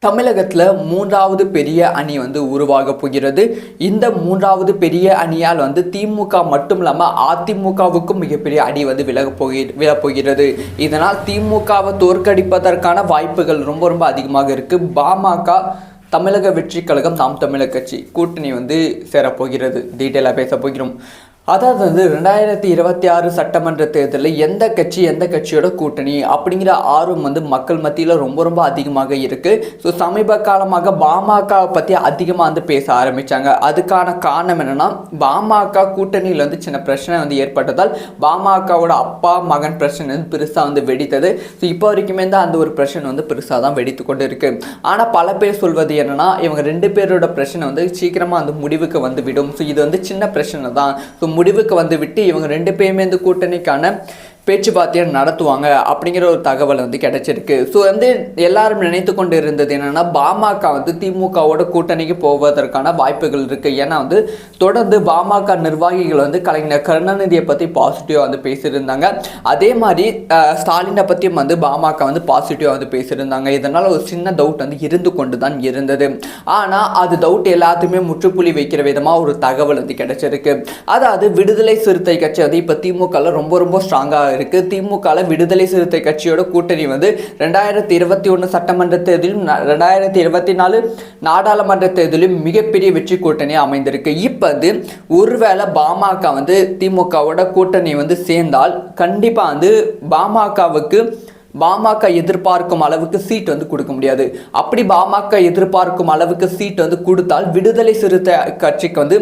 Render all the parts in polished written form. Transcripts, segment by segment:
தமிழகத்தில் மூன்றாவது பெரிய அணி உருவாக போகிறது. இந்த மூன்றாவது பெரிய அணியால் திமுக மட்டும் இல்லாமல் அதிமுகவுக்கும் மிகப்பெரிய அடி விழப்போகிறது. இதனால் திமுகவை தோற்கடிப்பதற்கான வாய்ப்புகள் ரொம்ப ரொம்ப அதிகமாக இருக்குது. பாமக, தமிழக வெற்றி கழகம், நாம் தமிழர் கட்சி கூட்டணி சேரப்போகிறது. டீட்டெயிலாக பேச போகிறோம். அதாவது 2026 சட்டமன்ற தேர்தலில் எந்த கட்சியோட கூட்டணி அப்படிங்கிற ஆர்வம் மக்கள் மத்தியில் ரொம்ப ரொம்ப அதிகமாக இருக்குது. ஸோ சமீப காலமாக பாமகவை பற்றி அதிகமாக பேச ஆரம்பித்தாங்க. அதுக்கான காரணம் என்னென்னா, பாமக கூட்டணியில் சின்ன பிரச்சனை ஏற்பட்டதால் பாமகவோட அப்பா மகன் பிரச்சனை பெருசாக வெடித்தது. ஸோ இப்போ வரைக்குமே அந்த ஒரு பிரச்சனை பெருசாக தான் வெடித்து கொண்டு இருக்குது. ஆனால் பல பேர் சொல்வது என்னென்னா, இவங்க ரெண்டு பேரோட பிரச்சனை சீக்கிரமாக முடிவுக்கு விடும். ஸோ இது சின்ன பிரச்சனை தான். ஸோ முடிவுக்கு விட்டு இவங்க ரெண்டு பேருமே இந்த கூட்டணிக்கான பேச்சுவார்த்தையை நடத்துவாங்க அப்படிங்கிற ஒரு தகவல் கிடைச்சிருக்கு. ஸோ எல்லாரும் நினைத்து கொண்டு இருந்தது என்னென்னா, பாமக திமுகவோட கூட்டணிக்கு போவதற்கான வாய்ப்புகள் இருக்குது. ஏன்னா தொடர்ந்து பாமக நிர்வாகிகள் கலைஞர் கருணாநிதியை பற்றி பாசிட்டிவாக பேசியிருந்தாங்க. அதே மாதிரி ஸ்டாலினை பற்றியும் பாமக பாசிட்டிவாக பேசியிருந்தாங்க. இதனால் ஒரு சின்ன டவுட் இருந்து கொண்டு தான் இருந்தது. ஆனால் அது டவுட் எல்லாத்தையுமே முற்றுப்புள்ளி வைக்கிற விதமாக ஒரு தகவல் கிடைச்சிருக்கு. அதாவது விடுதலை சிறுத்தை கட்சி இப்போ திமுகவில் ரொம்ப ரொம்ப ஸ்ட்ராங்காக இருக்கு. திமுக விடுதலை சிறுத்தை கட்சியோட கூட்டணி 2021 சட்டமன்ற தேர்தலும் 2024 நாடாளுமன்ற தேர்தலும் மிகப்பெரிய வெற்றி கூட்டணி அமைந்திருக்கு. இப்போ ஒருவேளை பாமக திமுகவோட கூட்டணி சேர்ந்தால் கண்டிப்பா பாமக எதிர்பார்க்கும் அளவுக்கு சீட் கொடுக்க முடியாது. அப்படி பாமக எதிர்பார்க்கும் அளவுக்கு சீட் கொடுத்தால் விடுதலை சிறுத்தை கட்சிக்கு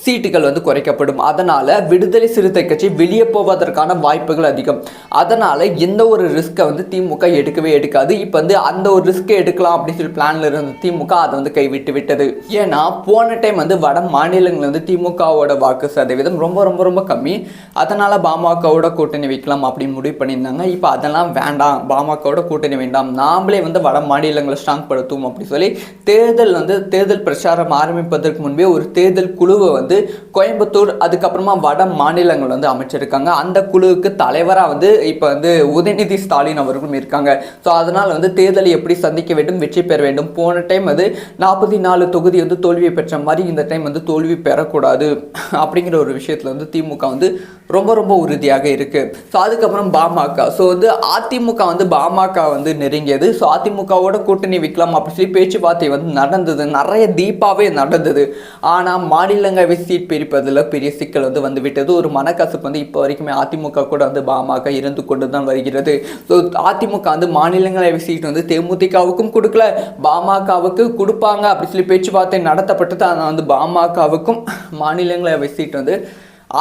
சீட்டுகள் குறைக்கப்படும். அதனால விடுதலை சிறுத்தை கட்சி வெளியே போவதற்கான வாய்ப்புகள் அதிகம். அதனால எந்த ஒரு ரிஸ்கை திமுக எடுக்கவே எடுக்காது. இப்போ அந்த ஒரு ரிஸ்கை எடுக்கலாம் அப்படின்னு சொல்லி பிளான்ல இருந்த திமுக அதை கைவிட்டு விட்டது. ஏன்னா போன டைம் வட மாநிலங்கள் திமுகவோட வாக்கு சதவீதம் ரொம்ப ரொம்ப ரொம்ப கம்மி. அதனால பாமகவோட கூட்டணி வைக்கலாம் அப்படின்னு முடிவு பண்ணியிருந்தாங்க. இப்போ அதெல்லாம் வேண்டாம், பாமகவோட கூட்டணி வேண்டாம், நாமளே வட மாநிலங்களை ஸ்ட்ராங் படுத்தும் அப்படி சொல்லி தேர்தல் பிரச்சாரம் ஆரம்பிப்பதற்கு முன்பே ஒரு தேர்தல் குழுவை கோயம்புத்தூர் அதுக்கப்புறமா வட மாநிலங்கள் அமைச்சிருக்காங்க. அந்த குழுவுக்கு தலைவராக இப்போ உதயநிதி ஸ்டாலின் அவர்களும் இருக்காங்க. ஸோ அதனால் தேர்தலை எப்படி சந்திக்க வேண்டும், வெற்றி பெற வேண்டும். போன டைம் 44 தொகுதி தோல்வியை பெற்ற மாதிரி இந்த டைம் தோல்வி பெறக்கூடாது அப்படிங்கிற ஒரு விஷயத்தில் திமுக ரொம்ப ரொம்ப உறுதியாக இருக்கு. ஸோ அதுக்கப்புறம் பாமக, ஸோ அதிமுக பாமக நெருங்கியது. ஸோ அதிமுகவோட கூட்டணி வைக்கலாம் அப்படி சொல்லி பேச்சுவார்த்தை நடந்தது, நிறைய டீப்பாகவே நடந்தது. ஆனால் மாநிலங்களவை சீட் பிரிப்பதில் பெரிய சிக்கல் வந்துவிட்டது. ஒரு மனக்கசப்பு இப்போ வரைக்குமே அதிமுக கூட பாமக இருந்து கொண்டு தான் வருகிறது. ஸோ அதிமுக மாநிலங்களவை சீட் தேமுதிகவுக்கும் கொடுக்கல, பாமகவுக்கு கொடுப்பாங்க அப்படி சொல்லி பேச்சுவார்த்தை நடத்தப்பட்டது. ஆனால் பாமகவுக்கும் மாநிலங்களவை சீட்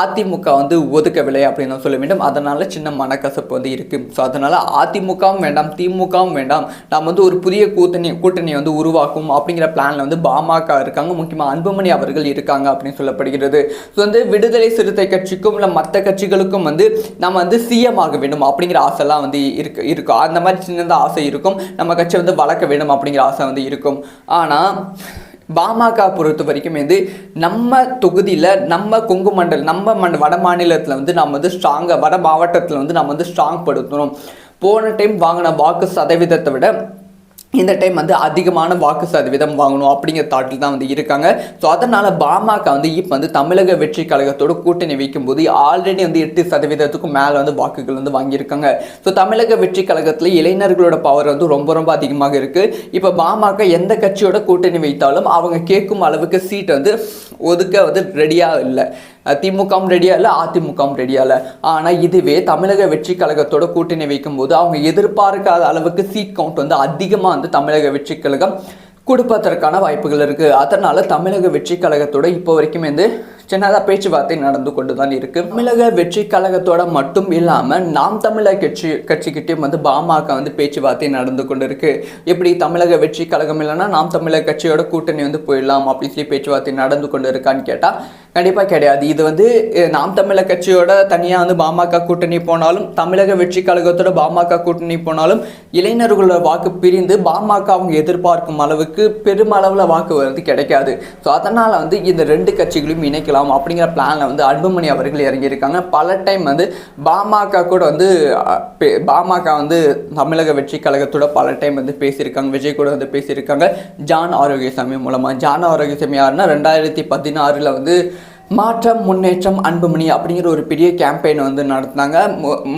அதிமுக ஒதுக்கவில்லை அப்படின்னு சொல்ல வேண்டும். அதனால சின்ன மனக்கசப்பு இருக்கு. ஸோ அதனால அதிமுகவும் வேண்டாம், திமுகவும் வேண்டாம், நாம் ஒரு புதிய கூட்டணி உருவாக்கும் அப்படிங்கிற பிளான்ல பாமக இருக்காங்க. முக்கியமாக அன்புமணி அவர்கள் இருக்காங்க அப்படின்னு சொல்லப்படுகிறது. ஸோ விடுதலை சிறுத்தை கட்சிக்கும் இல்லை மற்ற கட்சிகளுக்கும் நம்ம சிஎம் ஆக வேண்டும் அப்படிங்கிற ஆசைலாம் இருக்கும். அந்த மாதிரி சின்னதாக ஆசை இருக்கும். நம்ம கட்சி வளர்க்க வேண்டும் அப்படிங்கிற ஆசை இருக்கும். ஆனால் பாமக பொறுத்த வரைக்கும் நம்ம தொகுதியில், நம்ம கொங்கு மண்டல், நம்ம வட மாநிலத்தில் நம்ம ஸ்ட்ராங்காக, வட மாவட்டத்தில் நம்ம ஸ்ட்ராங் படுத்தணும். போன டைம் வாங்கின வாக்கு சதவீதத்தை விட இந்த டைம் அதிகமான வாக்கு சதவீதம் வாங்கணும் அப்படிங்கிற தாட்டில் தான் இருக்காங்க. ஸோ அதனால் பாமக இப்போ தமிழக வெற்றி கழகத்தோட கூட்டணி வைக்கும்போது ஆல்ரெடி 8% மேலே வாக்குகள் வாங்கியிருக்காங்க. ஸோ தமிழக வெற்றி கழகத்தில் இளைஞர்களோட பவர் ரொம்ப ரொம்ப அதிகமாக இருக்குது. இப்போ பாமக எந்த கட்சியோட கூட்டணி வைத்தாலும் அவங்க கேட்கும் அளவுக்கு சீட் ஒதுக்க ரெடியாக இல்லை. திமுகவும் ரெடியாக இல்லை, அதிமுகவும் ரெடியாக இல்லை. ஆனால் இதுவே தமிழக வெற்றி கழகத்தோட கூட்டணி வைக்கும்போது அவங்க எதிர்பார்க்காத அளவுக்கு சீட் கவுண்ட் அதிகமாக தமிழக வெற்றி கழகம் கொடுப்பதற்கான வாய்ப்புகள் இருக்குது. அதனால் தமிழக வெற்றி கழகத்தோட இப்போ வரைக்கும் சின்னதாக பேச்சுவார்த்தை நடந்து கொண்டு தான் இருக்குது. தமிழக வெற்றி கழகத்தோட மட்டும் இல்லாமல் நாம் தமிழர் கட்சிக்கிட்டையும் பாமக பேச்சுவார்த்தை நடந்து கொண்டு இருக்கு. எப்படி தமிழக வெற்றி கழகம் இல்லைன்னா நாம் தமிழர் கட்சியோட கூட்டணி போயிடலாம் அப்படின்னு சொல்லி பேச்சுவார்த்தை நடந்து கொண்டு இருக்கான்னு கேட்டால் கண்டிப்பாக கிடையாது. இது நாம் தமிழர் கட்சியோட தனியாக பாமக கூட்டணி போனாலும், தமிழக வெற்றி கழகத்தோட பாமக கூட்டணி போனாலும் இளைஞர்களோட வாக்கு பிரிந்து பாமக அவங்க எதிர்பார்க்கும் அளவுக்கு பெருமளவில் வாக்கு கிடைக்காது. ஸோ அதனால் இந்த ரெண்டு கட்சிகளையும் இணைக்கலாம் எடுக்கலாம் அப்படிங்கிற பிளானில் வந்து அன்புமணி அவர்கள் இறங்கியிருக்காங்க. பல டைம் வந்து பாமக கூட வந்து பாமக வந்து தமிழக வெற்றி கழகத்தோட பல டைம் வந்து பேசியிருக்காங்க. விஜய் கூட வந்து பேசியிருக்காங்க ஜான் ஆரோக்கியசாமி மூலமாக. ஜான் ஆரோக்கியசாமி யாருன்னா 2016 வந்து மாற்றம் முன்னேற்றம் அன்புமணி அப்படிங்கிற ஒரு பெரிய கேம்பெயின் வந்து நடத்தினாங்க.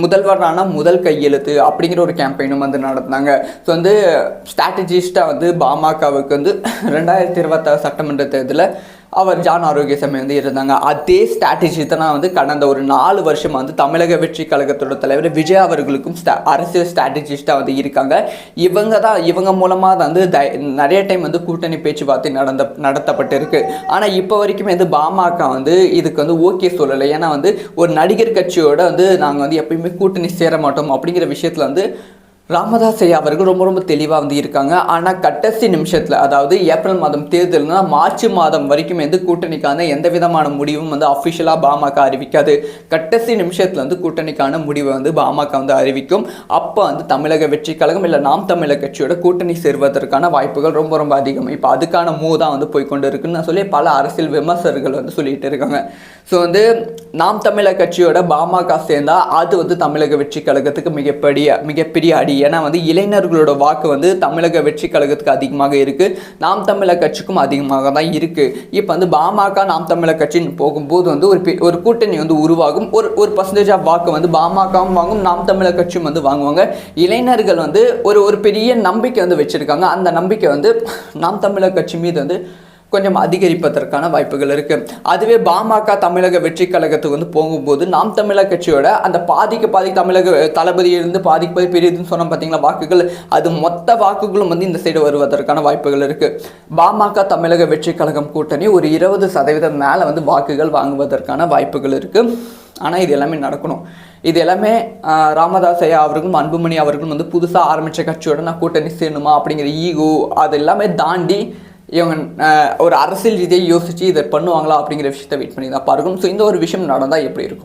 முதல்வரான முதல் கையெழுத்து அப்படிங்கிற ஒரு கேம்பெயினும் வந்து நடத்தினாங்க. ஸோ வந்து ஸ்ட்ராட்டஜிஸ்டாக வந்து பாமகவுக்கு வந்து 2026 சட்டமன்ற தேர்தலில் அவர் ஜான் ஆரோக்கியசாமி வந்து இருந்தாங்க. அதே ஸ்ட்ராட்டஜி தான் வந்து கடந்த ஒரு 4 வருஷமாக வந்து தமிழக வெற்றி கழகத்தோட தலைவர் விஜய் அவர்களுக்கும் அரசியல் ஸ்ட்ராட்டஜிஸ்டாக வந்து இருக்காங்க. இவங்க மூலமாக தான் வந்து நிறைய டைம் வந்து கூட்டணி பேச்சுவார்த்தை நடத்தப்பட்டிருக்கு. ஆனால் இப்போ வரைக்குமே வந்து பாமக வந்து இதுக்கு வந்து ஓகே சொல்லலை. ஏன்னா வந்து ஒரு நடிகர் கட்சியோட வந்து நாங்கள் வந்து எப்பயுமே கூட்டணி சேர மாட்டோம் அப்படிங்கிற விஷயத்தில் வந்து ராமதாஸ் ஐயா அவர்கள் ரொம்ப ரொம்ப தெளிவாக வந்து இருக்காங்க. ஆனால் கடைசி நிமிஷத்தில், அதாவது ஏப்ரல் மாதம் தேர்தல்னா மார்ச் மாதம் வரைக்கும் வந்து கூட்டணிக்கான எந்த விதமான முடிவும் வந்து அஃபிஷியலாக பாமக அறிவிக்காது. கடைசி நிமிஷத்தில் வந்து கூட்டணிக்கான முடிவை வந்து பாமக வந்து அறிவிக்கும். அப்போ வந்து தமிழக வெற்றி கழகம் இல்லை நாம் தமிழர் கட்சியோட கூட்டணி சேர்வதற்கான வாய்ப்புகள் ரொம்ப ரொம்ப அதிகம். இப்போ அதுக்கான மூவ் தான் வந்து போய்கொண்டு இருக்குன்னு சொல்லி பல அரசியல் விமர்சகர்கள் வந்து சொல்லிட்டு இருக்காங்க. ஸோ வந்து நாம் தமிழர் கட்சியோட பாமக சேர்ந்தால் அது வந்து தமிழக வெற்றி கழகத்துக்கு மிகப்பெரிய அடி. ஏன்னா வந்து இளைஞர்களோட வாக்கு வந்து தமிழக வெற்றி கழகத்துக்கு அதிகமாக இருக்குது, நாம் தமிழர் கட்சிக்கும் அதிகமாக தான் இருக்குது. இப்போ வந்து பாமக நாம் தமிழர் கட்சின்னு போகும்போது வந்து ஒரு கூட்டணி வந்து உருவாகும். ஒரு பர்சன்டேஜ் ஆஃப் வாக்கு வந்து பாமகவும் வாங்கும், நாம் தமிழர் கட்சியும் வந்து வாங்குவாங்க. இளைஞர்கள் வந்து ஒரு பெரிய நம்பிக்கை வந்து வச்சுருக்காங்க. அந்த நம்பிக்கை வந்து நாம் தமிழர் கட்சி மீது வந்து கொஞ்சம் அதிகரிப்பதற்கான வாய்ப்புகள் இருக்குது. அதுவே பாமக தமிழக வெற்றி கழகத்துக்கு வந்து போகும்போது நாம் தமிழர் கட்சியோட அந்த பாதிக்கு தமிழக தளபதியிலிருந்து பாதிக்கு பெரியதுன்னு சொன்னோம் பார்த்தீங்களா வாக்குகள், அது மொத்த வாக்குகளும் வந்து இந்த சைடு வருவதற்கான வாய்ப்புகள் இருக்குது. பாமக தமிழக வெற்றி கழகம் கூட்டணி ஒரு 20% மேலே வந்து வாக்குகள் வாங்குவதற்கான வாய்ப்புகள் இருக்குது. ஆனால் இது எல்லாமே நடக்கணும். இது எல்லாமே ராமதாஸ் ஐயா அவர்களும் அன்புமணி அவர்களும் வந்து புதுசாக ஆரம்பித்த கட்சியோட நான் கூட்டணி சேரணுமா அப்படிங்கிற ஈகோ அது எல்லாமே தாண்டி இவங்க ஒரு அரசியல் ரீதியை யோசித்து இதை பண்ணுவாங்களா அப்படிங்கிற விஷயத்தை வெயிட் பண்ணி தான் பார்க்கணும். ஸோ இந்த ஒரு விஷயம் நடந்தால் எப்படி இருக்கும்?